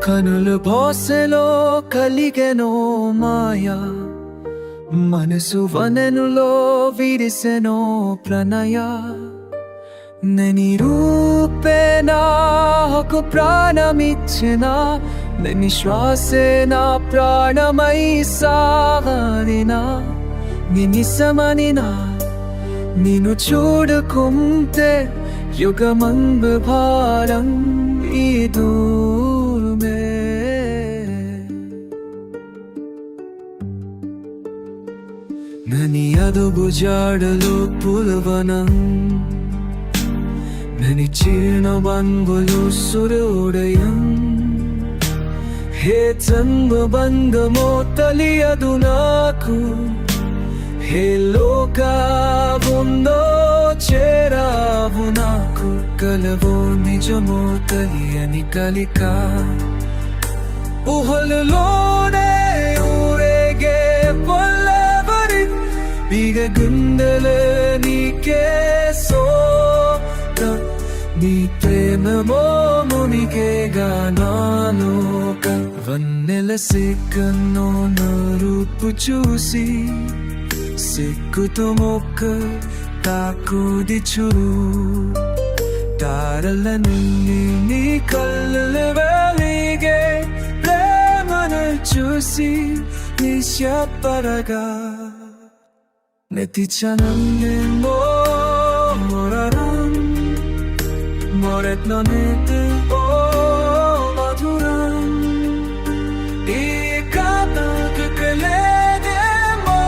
కనులు బోసెలో కలిగెనో మాయా, మనసు వనెనులో విరిసెనో ప్రణయ. నని రూపే నాకు ప్రాణమిచ్చిన, నని శ్వాసే నా ప్రాణమై సాగిన. నినిసమనినా నిన్ను చూడుకుంటే యుగమందు భారం ఈ దూరమే. నని అదుగు జాడలు పులవనం, నని చీర్ణ బంగులు సూర్యోదయం. హే జన్మ బంధమో తెలియదు నాకు, హే లోకముందో చేరావు నాకు. కలవో నిజమో తెలియని కలిక, ఊహలలోనే ఊరేగే పొల్లవరి. బిగ గుండెలే నీకే సోత, నీ ప్రేమమో మునిగేగా నాలోక. వన్నెల సిగ్గన్నో నా రూపు చూసి, సిగ్గుతో మొక్క తాకుది చూడు. తారలన్నీ నీ కళ్ళు వెలిగే ప్రేమను చూసి నిశ్చపరగా. నెతిచనందేమో మొరరం, మొరెట్నో నెతి ఓ మధురం. ఈ కథకు కలేదేమో,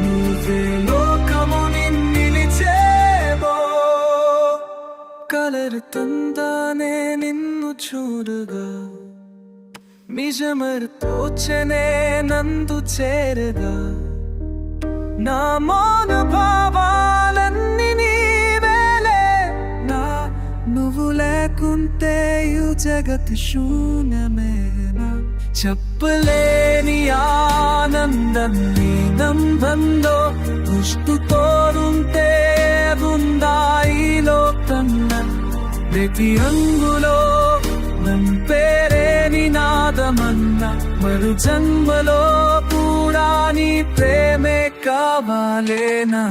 నువ్వే లోకముని నిలిచేమో. కలరుతుందానే నిన్ను చూడగా, నిజమరు తోచనే నందు చేరగా. నా మౌన భావాలన్నీ నీవేలే, నా నువ్వు లేకుంటే ఈ జగత్ శూన్యమేనా. చెప్పలేని ఆనందం నీ నంబందో, దృష్టి తోరుంటే ఉందా ఈ లోకంలో. ప్రతి అంగులో నంపేరే నినాదమన్న, మరు జన్మలో కూడా నీ ప్రేమే కావాలేనా.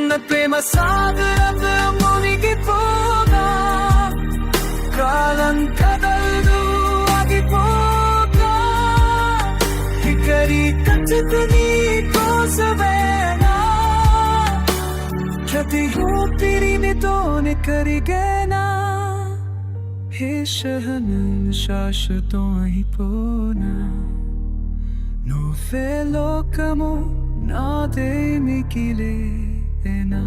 నా ప్రేమ సాగరంలో మునిగిపోగా, కాలం కదలదు ఆగిపోగా. ఇక్కడి కట్టుకుని కోసమేనా, ప్రతి ఊపిరినితోనే కరిగేనా. హే సహనం శాశ్వతం అయిపోనా, నువ్వే లోకము నాదే మిగిలేనా.